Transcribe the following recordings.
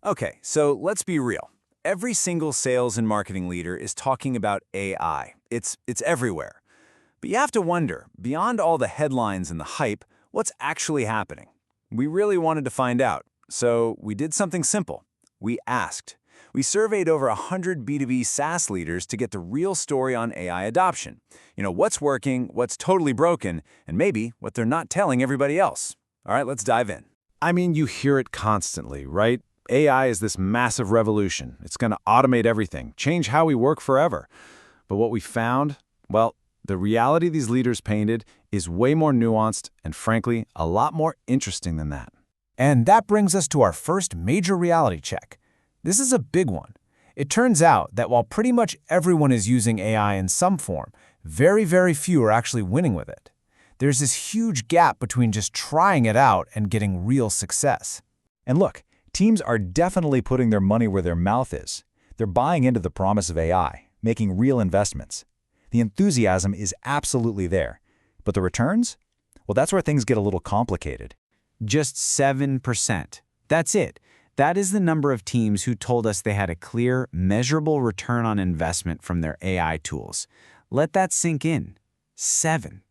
Okay, so let's be real. Every single sales and marketing leader is talking about AI. It's everywhere. But you have to wonder, beyond all the headlines and the hype, what's actually happening? We really wanted to find out, so we did something simple. We asked. We surveyed over 100 B2B SaaS leaders to get the real story on AI adoption. What's working, what's totally broken, and maybe what they're not telling everybody else. All right, let's dive in. I mean, you hear it constantly, right? AI is this massive revolution. It's going to automate everything, change how we work forever. But what we found, well, the reality these leaders painted is way more nuanced and, frankly, a lot more interesting than that. And that brings us to our first major reality check. This is a big one. It turns out that while pretty much everyone is using AI in some form, very, very few are actually winning with it. There's this huge gap between just trying it out and getting real success. And look, teams are definitely putting their money where their mouth is. They're buying into the promise of AI, making real investments. The enthusiasm is absolutely there. But the returns? Well, that's where things get a little complicated. Just 7%. That's it. That is the number of teams who told us they had a clear, measurable return on investment from their AI tools. Let that sink in. 7.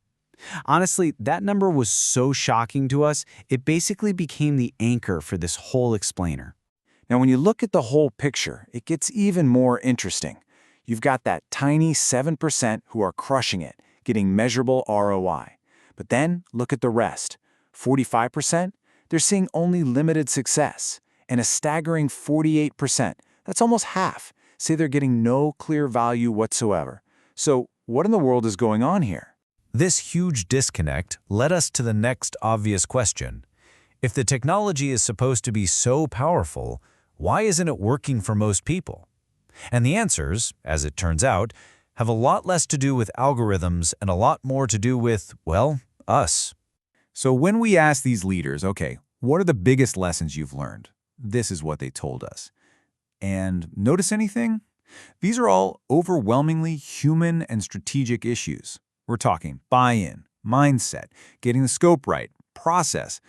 Honestly, that number was so shocking to us, it basically became the anchor for this whole explainer. Now, when you look at the whole picture, it gets even more interesting. You've got that tiny 7% who are crushing it, getting measurable ROI. But then look at the rest. 45%, they're seeing only limited success. And a staggering 48%, that's almost half, say they're getting no clear value whatsoever. So what in the world is going on here? This huge disconnect led us to the next obvious question. If the technology is supposed to be so powerful, why isn't it working for most people? And the answers, as it turns out, have a lot less to do with algorithms and a lot more to do with, well, us. So when we asked these leaders, okay, what are the biggest lessons you've learned? This is what they told us. And notice anything? These are all overwhelmingly human and strategic issues. We're talking buy-in, mindset, getting the scope right, process.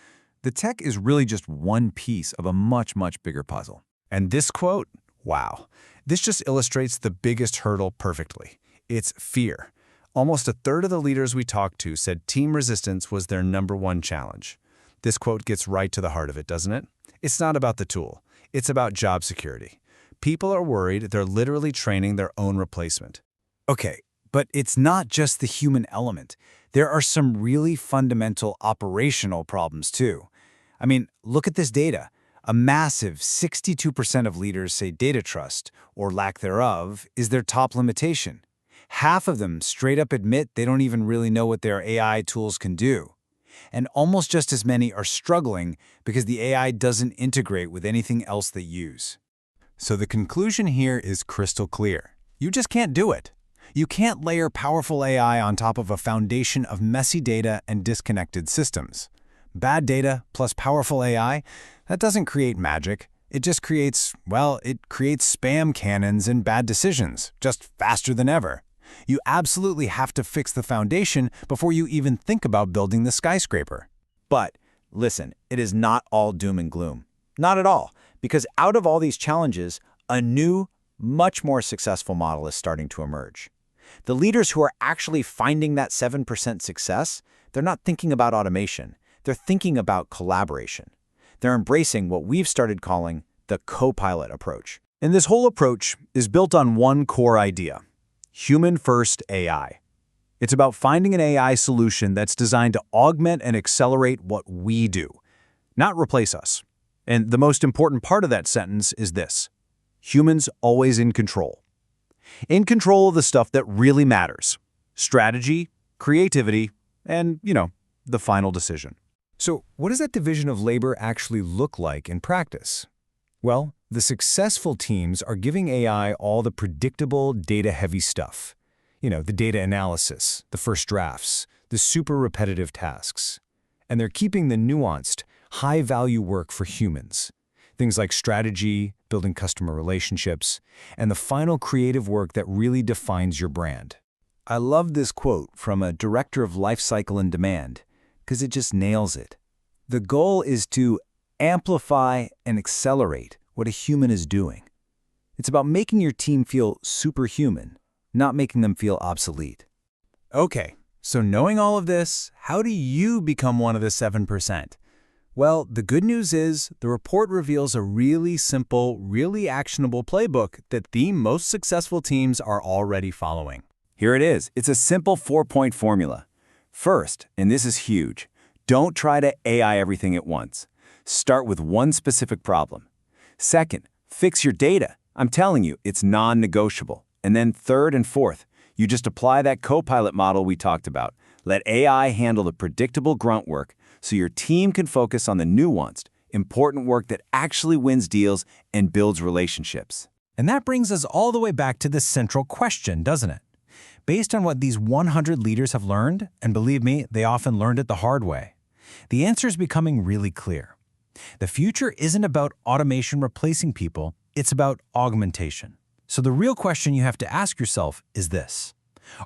The tech is really just one piece of a much, much bigger puzzle. And this quote, wow, this just illustrates the biggest hurdle perfectly. It's fear. Almost a third of the leaders we talked to said team resistance was their #1 challenge. This quote gets right to the heart of it, doesn't it? It's not about the tool. It's about job security. People are worried they're literally training their own replacement. Okay, but it's not just the human element. There are some really fundamental operational problems too. I mean, look at this data. A massive 62% of leaders say data trust, or lack thereof, is their top limitation. Half of them straight up admit they don't even really know what their AI tools can do. And almost just as many are struggling because the AI doesn't integrate with anything else they use. So the conclusion here is crystal clear. You just can't do it. You can't layer powerful AI on top of a foundation of messy data and disconnected systems. Bad data plus powerful AI, that doesn't create magic. It just creates, well, it creates spam cannons and bad decisions, just faster than ever. You absolutely have to fix the foundation before you even think about building the skyscraper. But listen, it is not all doom and gloom. Not at all, because out of all these challenges, a new, much more successful model is starting to emerge. The leaders who are actually finding that 7% success, they're not thinking about automation. They're thinking about collaboration. They're embracing what we've started calling the co-pilot approach. And this whole approach is built on one core idea: human-first AI. It's about finding an AI solution that's designed to augment and accelerate what we do, not replace us. And the most important part of that sentence is this: humans always in control. In control of the stuff that really matters: strategy, creativity, and, the final decision. So what does that division of labor actually look like in practice? Well, the successful teams are giving AI all the predictable, data-heavy stuff. The data analysis, the first drafts, the super repetitive tasks. And they're keeping the nuanced, high-value work for humans. Things like strategy, building customer relationships, and the final creative work that really defines your brand. I love this quote from a director of lifecycle and demand, because it just nails it. The goal is to amplify and accelerate what a human is doing. It's about making your team feel superhuman, not making them feel obsolete. Okay, so knowing all of this, how do you become one of the 7%? Well, the good news is the report reveals a really simple, really actionable playbook that the most successful teams are already following. Here it is. It's a simple 4-point formula. First, and this is huge, don't try to AI everything at once. Start with one specific problem. Second, fix your data. I'm telling you, it's non-negotiable. And then third and fourth, you just apply that Copilot model we talked about. Let AI handle the predictable grunt work so your team can focus on the nuanced, important work that actually wins deals and builds relationships. And that brings us all the way back to the central question, doesn't it? Based on what these 100 leaders have learned, and believe me, they often learned it the hard way, the answer is becoming really clear. The future isn't about automation replacing people, it's about augmentation. So the real question you have to ask yourself is this: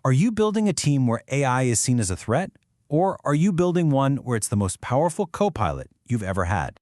are you building a team where AI is seen as a threat, or are you building one where it's the most powerful co-pilot you've ever had?